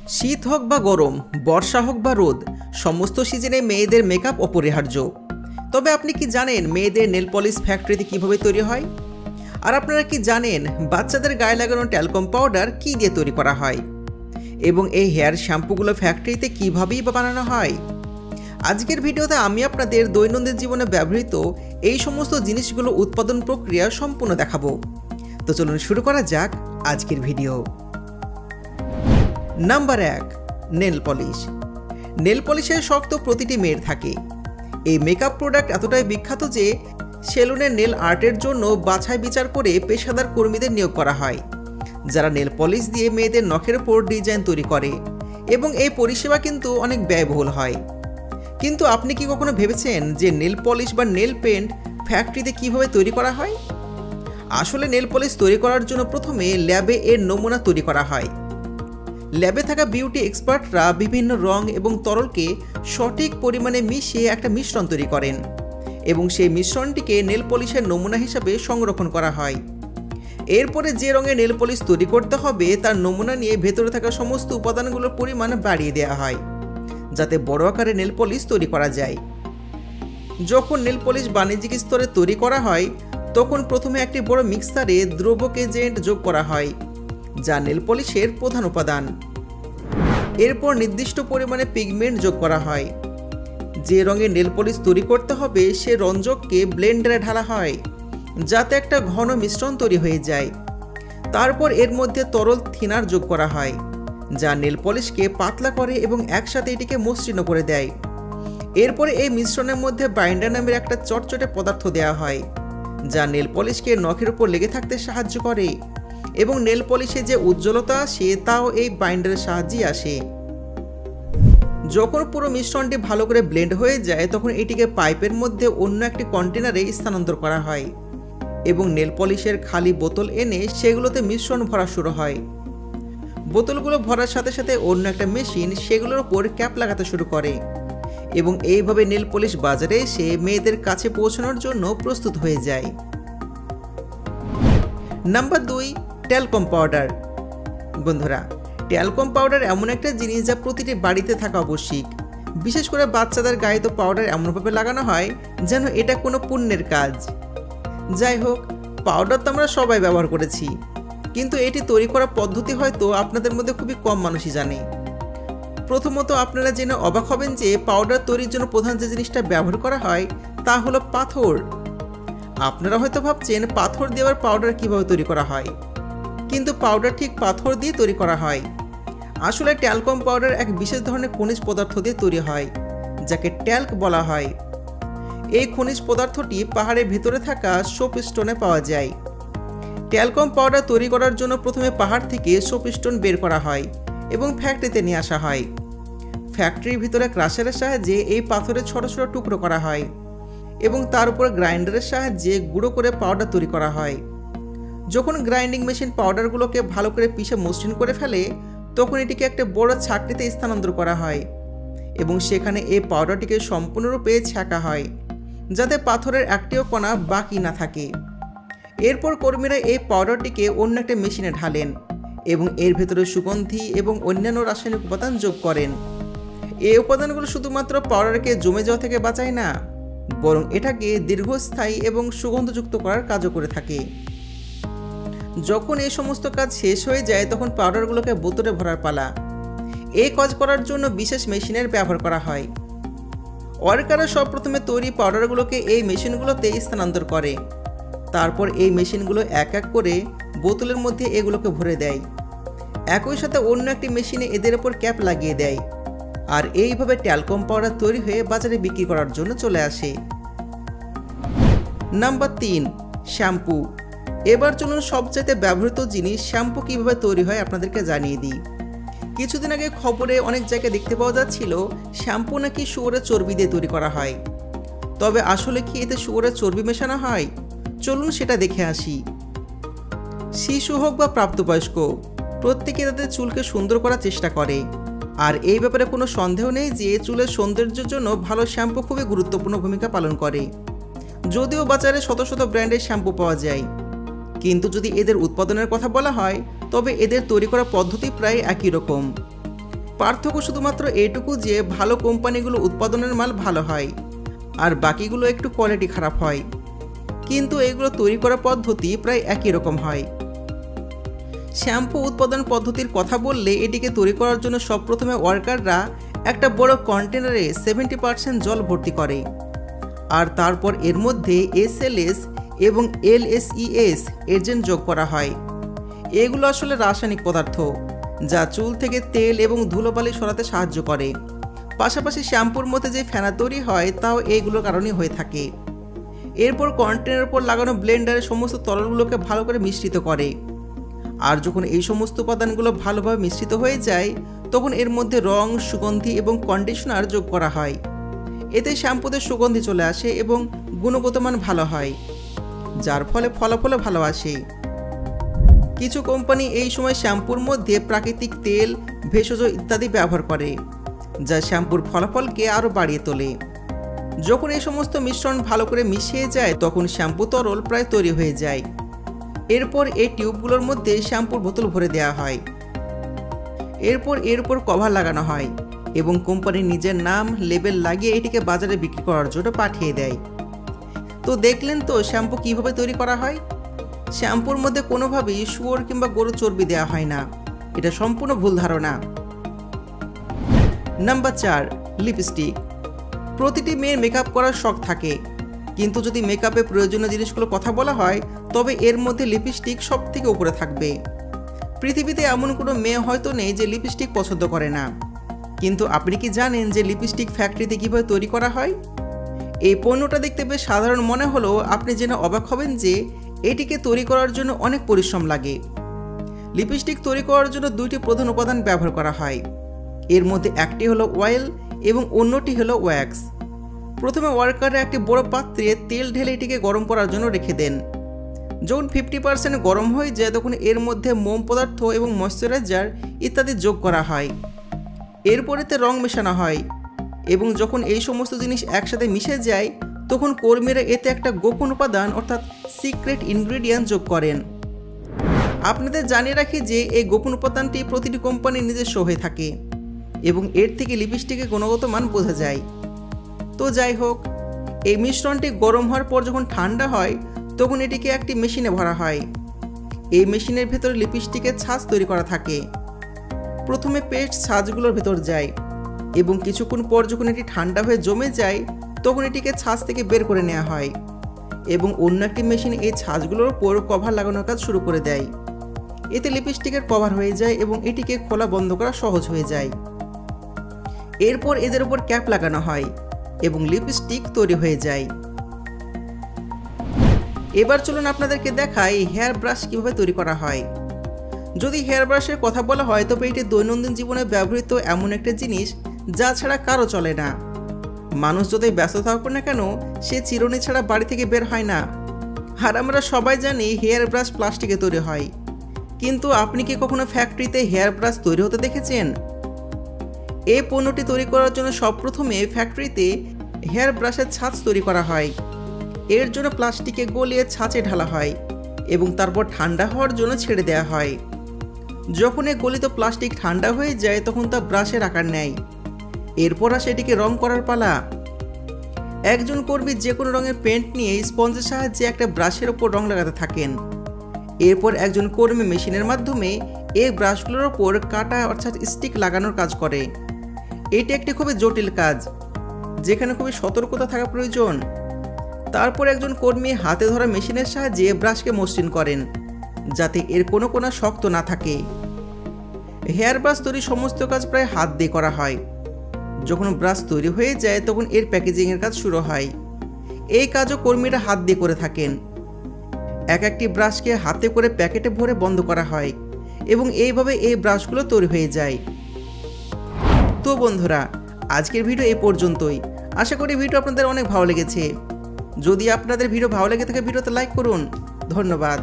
শীত হোক বা গরম, বর্ষা হোক বা রোদ, সমস্ত সিজনে মেয়েদের মেকআপ অপরিহার্য। তবে আপনি কি জানেন মেয়েদের নেল পলিশ ফ্যাক্টরিতে কিভাবে তৈরি হয়? আর আপনারা কি জানেন বাচ্চাদের গায়ে লাগানো ট্যালকম পাউডার কি দিয়ে তৈরি করা হয়? এবং এই হেয়ার শ্যাম্পুগুলো ফ্যাক্টরিতে কীভাবেই বা বানানো হয়? আজকের ভিডিওতে আমি আপনাদের দৈনন্দিন জীবনে ব্যবহৃত এই সমস্ত জিনিসগুলো উৎপাদন প্রক্রিয়া সম্পূর্ণ দেখাবো। তো চলুন শুরু করা যাক আজকের video. Number 1, nail polish. Nail পলিশের শখ তো প্রতিটি মেয়ের থাকে। এই মেকআপ প্রোডাক্ট এতটাই বিখ্যাত যে সেলুনের নেল আর্টের জন্য বাছাই বিচার করে পেশাদার কর্মীদের নিয়োগ করা হয়, যারা নেল পলিশ দিয়ে মেয়েদের নখের ওপর ডিজাইন তৈরি করে। এবং এই পরিষেবা কিন্তু অনেক ব্যয়বহুল হয়। কিন্তু আপনি কি কখনো ভেবেছেন যে নেল পলিশ বা নেল পেন্ট ফ্যাক্টরিতে কিভাবে তৈরি করা হয়? আসলে নেল পলিশ তৈরি করার জন্য প্রথমে ল্যাবে এর নমুনা তৈরি করা হয়। ল্যাবে থাকা বিউটি এক্সপার্টরা বিভিন্ন রং এবং তরলকে সঠিক পরিমাণে মিশিয়ে একটা মিশ্রণ তৈরি করেন এবং সেই মিশ্রণটিকে নেল পলিশের নমুনা হিসাবে সংরক্ষণ করা হয়। এরপরে যে রঙের নেল পলিশ তৈরি করতে হবে তার নমুনা নিয়ে ভেতরে থাকা সমস্ত উপাদানগুলোর পরিমাণ বাড়িয়ে দেওয়া হয়, যাতে বড় আকারে নেল পলিশ তৈরি করা যায়। যখন নেল পলিশ বাণিজ্যিক স্তরে তৈরি করা হয় তখন প্রথমে একটি বড় মিক্সারে দ্রবক এজেন্ট যোগ করা হয়, যা নেল পলিশের প্রধান উপাদান। এরপর নির্দিষ্ট পরিমাণে পিগমেন্ট যোগ করা হয়। যে রঙের নেল পলিশ তৈরি করতে হবে সে রঞ্জককে ব্লেন্ডারে ঢালা হয়, যাতে একটা ঘন মিশ্রণ তৈরি হয়ে যায়। তারপর এর মধ্যে তরল থিনার যোগ করা হয়, যা নেল পলিশকে পাতলা করে এবং একসাথে এটিকে মসৃণ করে দেয়। এরপরে এই মিশ্রণের মধ্যে বাইন্ডার নামের একটা চটচটে পদার্থ দেওয়া হয়, যা নেল পলিশকে নখের উপর লেগে থাকতে সাহায্য করে এবং নেল পলিশে যে উজ্জ্বলতা আসে তাও এই বাইন্ডারের সাহায্যেই আসে। যখন পুরো মিশ্রণটি ভালো করে ব্লেন্ড হয়ে যায় তখন এটিকে পাইপের মধ্যে অন্য একটি কন্টেনারে স্থানান্তর করা হয় এবং নেল পলিশের খালি বোতল এনে সেগুলোতে মিশ্রণ ভরা শুরু হয়। বোতলগুলো ভরার সাথে সাথে অন্য একটা মেশিন সেগুলোর উপর ক্যাপ লাগাতে শুরু করে এবং এইভাবে নেল পলিশ বাজারে এসে মেয়েদের কাছে পৌঁছানোর জন্য প্রস্তুত হয়ে যায়। Number 2, talcum powder. বন্ধুরা, ট্যালকম পাউডার এমন একটা জিনিস যা প্রতিটি বাড়িতে থাকা আবশ্যিক। বিশেষ করে বাচ্চাদের গায়ে তো পাউডার এমনভাবে লাগানো হয় যেন এটা কোনো পুণ্যের কাজ। যাই হোক, পাউডার তো আমরা সবাই ব্যবহার করেছি, কিন্তু এটি তৈরি করার পদ্ধতি হয়তো আপনাদের মধ্যে খুবই কম মানুষই জানে। প্রথমত আপনারা জেনে অবাক হবেন যে পাউডার তৈরির জন্য প্রধান যে জিনিসটা ব্যবহার করা হয় তা হলো পাথর। আপনারা হয়তো ভাবছেন পাথর দিয়ে আবার পাউডার কীভাবে তৈরি করা হয়, কিন্তু পাউডার ঠিক পাথর দিয়ে তৈরি করা হয়। আসলে ট্যালকম পাউডার এক বিশেষ ধরনের খনিজ পদার্থ দিয়ে তৈরি হয়, যাকে ট্যাল্ক বলা হয়। এই খনিজ পদার্থটি পাহাড়ের ভিতরে থাকা সোপস্টোনে পাওয়া যায়। ট্যালকম পাউডার তৈরি করার জন্য প্রথমে পাহাড় থেকে সোপস্টোন বের করা হয় এবং ফ্যাক্টরিতে নিয়ে আসা হয়। ফ্যাক্টরির ভিতরে ক্রাশারের সাহায্যে এই পাথরের ছোট ছোট টুকরো করা হয় এবং তার উপর গ্রাইন্ডারের সাহায্যে গুঁড়ো করে পাউডার তৈরি করা হয়। যখন গ্রাইন্ডিং মেশিন পাউডারগুলোকে ভালো করে পিষে মসৃণ করে ফেলে তখন এটিকে একটা বড় ছাঁকনিতে স্থানান্তর করা হয় এবং সেখানে এই পাউডারটিকে সম্পূর্ণরূপে ছ্যাঁকা হয়, যাতে পাথরের একটিও কণা বাকি না থাকে। এরপর কর্মীরা এই পাউডারটিকে অন্য একটা মেশিনে ঢালেন এবং এর ভেতরে সুগন্ধি এবং অন্যান্য রাসায়নিক উপাদান যোগ করেন। এই উপাদানগুলো শুধুমাত্র পাউডারকে জমে যাওয়া থেকে বাঁচায় না, বরং এটাকে দীর্ঘস্থায়ী এবং সুগন্ধযুক্ত করার কাজও করে থাকে। যখন এই সমস্ত কাজ শেষ হয়ে যায় তখন পাউডারগুলোকে বোতলে ভরার পালা। এই কাজ করার জন্য বিশেষ মেশিনের ব্যবহার করা হয়। ওয়ার্কাররা সব প্রথমে তৈরি পাউডারগুলোকে এই মেশিনগুলোতে স্থানান্তর করে। তারপর এই মেশিনগুলো এক এক করে বোতলের মধ্যে এগুলোকে ভরে দেয়। একই সাথে অন্য একটি মেশিনে এদের ওপর ক্যাপ লাগিয়ে দেয়, আর এইভাবে ট্যালকম পাউডার তৈরি হয়ে বাজারে বিক্রি করার জন্য চলে আসে। Number 3, shampoo. এবার চলুন সবচাইতে ব্যবহৃত জিনিস শ্যাম্পু কীভাবে তৈরি হয় আপনাদেরকে জানিয়ে দিই। কিছুদিন আগে খবরে অনেক জায়গায় দেখতে পাওয়া যাচ্ছিল শ্যাম্পু নাকি শুয়োরের চর্বি দিয়ে তৈরি করা হয়। তবে আসলে কি এতে শুয়োরের চর্বি মেশানো হয়? চলুন সেটা দেখে আসি। শিশু হোক বা প্রাপ্তবয়স্ক, প্রত্যেকে তাদের চুলকে সুন্দর করার চেষ্টা করে, আর এই ব্যাপারে কোনো সন্দেহ নেই যে চুলের সৌন্দর্যের জন্য ভালো শ্যাম্পু খুবই গুরুত্বপূর্ণ ভূমিকা পালন করে। যদিও বাজারে শত শত ব্র্যান্ডের শ্যাম্পু পাওয়া যায়, কিন্তু যদি এদের উৎপাদনের কথা বলা হয় তবে এদের তৈরি করা পদ্ধতি প্রায় একই রকম। পার্থক্য শুধুমাত্র এটুকু যে ভালো কোম্পানিগুলো উৎপাদনের মাল ভালো হয় আর বাকিগুলো একটু কোয়ালিটি খারাপ হয়, কিন্তু এগুলো তৈরি করার পদ্ধতি প্রায় একই রকম হয়। শ্যাম্পু উৎপাদন পদ্ধতির কথা বললে এটিকে তৈরি করার জন্য সবপ্রথমে ওয়ার্কাররা একটা বড় কন্টেনারে 70% জল ভর্তি করে, আর তারপর এর মধ্যে SLS এবং LSES এজেন্ট যোগ করা হয়। এগুলো আসলে রাসায়নিক পদার্থ যা চুল থেকে তেল এবং ধুলোবালি সরাতে সাহায্য করে। পাশাপাশি শ্যাম্পুর মধ্যে যে ফেনা তৈরি হয় তাও এইগুলোর কারণেই হয়ে থাকে। এরপর কন্টেনারের উপর লাগানো ব্লেন্ডারে সমস্ত তরলগুলোকে ভালো করে মিশ্রিত করে, আর যখন এই সমস্ত উপাদানগুলো ভালোভাবে মিশ্রিত হয়ে যায় তখন এর মধ্যে রং, সুগন্ধি এবং কন্ডিশনার যোগ করা হয়। এতে শ্যাম্পুতে সুগন্ধি চলে আসে এবং গুণগত মান ভালো হয়, যার ফলে ফলাফলও ভালো আসে। কিছু কোম্পানি এই সময় শ্যাম্পুর মধ্যে প্রাকৃতিক তেল, ভেষজ ইত্যাদি ব্যবহার করে, যা শ্যাম্পুর ফলাফলকে আরও বাড়িয়ে তোলে। যখন এই সমস্ত মিশ্রণ ভালো করে মিশিয়ে যায় তখন শ্যাম্পু তরল প্রায় তৈরি হয়ে যায়। এরপর এই টিউবগুলোর মধ্যে শ্যাম্পুর বোতল ভরে দেওয়া হয়। এরপর এর উপর কভার লাগানো হয় এবং কোম্পানির নিজের নাম, লেবেল লাগিয়ে এটিকে বাজারে বিক্রি করার জন্য পাঠিয়ে দেয়। তো দেখলেন তো শ্যাম্পু কিভাবে তৈরি করা হয়। শ্যাম্পুর মধ্যে কোনোভাবেই শুয়োর কিংবা গরুর চর্বি দেওয়া হয় না, এটা সম্পূর্ণ ভুল ধারণা। Number 4, lipstick. প্রতিটি মেয়ের মেকআপ করার শখ থাকে, কিন্তু যদি মেকআপে প্রয়োজনীয় জিনিসগুলো কথা বলা হয় তবে এর মধ্যে লিপস্টিক সব থেকে উপরে থাকবে। পৃথিবীতে এমন কোনো মেয়ে হয়তো নেই যে লিপস্টিক পছন্দ করে না। কিন্তু আপনি কি জানেন যে লিপস্টিক ফ্যাক্টরিতে কীভাবে তৈরি করা হয়? এই পণ্যটা দেখতে বেশ সাধারণ মনে হলেও আপনি জেনে অবাক হবেন যে এটিকে তৈরি করার জন্য অনেক পরিশ্রম লাগে। লিপস্টিক তৈরি করার জন্য 2টি প্রধান উপাদান ব্যবহার করা হয়। এর মধ্যে একটি হলো অয়েল এবং অন্যটি হলো ওয়্যাক্স। প্রথমে ওয়ার্কাররা একটি বড় পাত্রে তেল ঢেলে এটিকে গরম করার জন্য রেখে দেন। যখন 50% গরম হয়ে যায় তখন এর মধ্যে মোম পদার্থ এবং ময়শ্চারাইজার ইত্যাদি যোগ করা হয়। এরপর এতে রং মেশানো হয় এবং যখন এই সমস্ত জিনিস একসাথে মিশে যায় তখন কর্মীরা এতে একটা গোপন উপাদান অর্থাৎ সিক্রেট ইনগ্রেডিয়েন্ট যোগ করেন। আপনাদের জানিয়ে রাখি যে এই গোপন উপাদানটি প্রতিটি কোম্পানির নিজস্ব হয়ে থাকে এবং এর থেকে লিপস্টিকের গুণগত মান বোঝা যায়। তো যাই হোক, এই মিশ্রণটি গরম হওয়ার পর যখন ঠান্ডা হয় তখন এটিকে একটি মেশিনে ভরা হয়। এই মেশিনের ভেতরে লিপস্টিকের ছাঁচ তৈরি করা থাকে। প্রথমে পেস্ট ছাঁচগুলোর ভেতর যায় এবং কিছুক্ষণ পর যখন এটি ঠান্ডা হয়ে জমে যায় তখন এটিকে ছাঁচ থেকে বের করে নেওয়া হয় এবং অন্য একটি মেশিন এই ছাঁচগুলোর উপর কভার লাগানোর কাজ শুরু করে দেয়। এতে লিপস্টিকের কভার হয়ে যায় এবং এটিকে খোলা বন্ধ করা সহজ হয়ে যায়। এরপর এদের উপর ক্যাপ লাগানো হয় এবং লিপস্টিক তৈরি হয়ে যায়। এবার চলুন আপনাদেরকে দেখাই হেয়ার ব্রাশ কিভাবে তৈরি করা হয়। যদি হেয়ার ব্রাশের কথা বলা হয় তবে এটি দৈনন্দিন জীবনে ব্যবহৃত এমন একটা জিনিস যা ছাড়া কারো চলে না। মানুষ যতই ব্যস্ত থাকুক না কেন সে চিরুনি ছাড়া বাড়ি থেকে বের হয় না। আর আমরা সবাই জানি হেয়ার ব্রাশ প্লাস্টিকে তৈরি হয়, কিন্তু আপনি কি কখনো ফ্যাক্টরিতে হেয়ার ব্রাশ তৈরি হতে দেখেছেন? এই পণ্যটি তৈরি করার জন্য সবপ্রথমে ফ্যাক্টরিতে হেয়ার ব্রাশের ছাঁচ তৈরি করা হয়। এর জন্য প্লাস্টিকে গলিয়ে ছাঁচে ঢালা হয় এবং তারপর ঠান্ডা হওয়ার জন্য ছেড়ে দেওয়া হয়। যখন এই গলিত প্লাস্টিক ঠান্ডা হয়ে যায় তখন তা ব্রাশের আকার নেয়। এরপর আসে এটিকে রং করার পালা। একজন কর্মী যে কোনো রঙের পেন্ট নিয়ে স্পঞ্জের সাহায্যে একটা ব্রাশের ওপর রং লাগাতে থাকেন। এরপর একজন কর্মী মেশিনের মাধ্যমে এই ব্রাশগুলোর ওপর কাটা অর্থাৎ স্টিক লাগানোর কাজ করে। এটি একটি খুবই জটিল কাজ যেখানে খুবই সতর্কতা থাকা প্রয়োজন। তারপর একজন কর্মী হাতে ধরা মেশিনের সাহায্যে ব্রাশকে মসৃণ করেন যাতে এর কোনো কোণা শক্ত না থাকে। হেয়ার ব্রাশ তৈরির সমস্ত কাজ প্রায় হাত দিয়ে করা হয়। যখন ব্রাশ তৈরি হয়ে যায় তখন এর প্যাকেজিংয়ের কাজ শুরু হয়। এই কাজও কর্মীরা হাত দিয়ে করে থাকেন। একটি ব্রাশকে হাতে করে প্যাকেটে ভরে বন্ধ করা হয় এবং এইভাবে এই ব্রাশগুলো তৈরি হয়ে যায়। তো বন্ধুরা, আজকের ভিডিও এই পর্যন্তই। আশা করি ভিডিও আপনাদের অনেক ভালো লেগেছে। যদি আপনাদের ভিডিও ভালো লেগে থাকে ভিডিওতে লাইক করুন। ধন্যবাদ।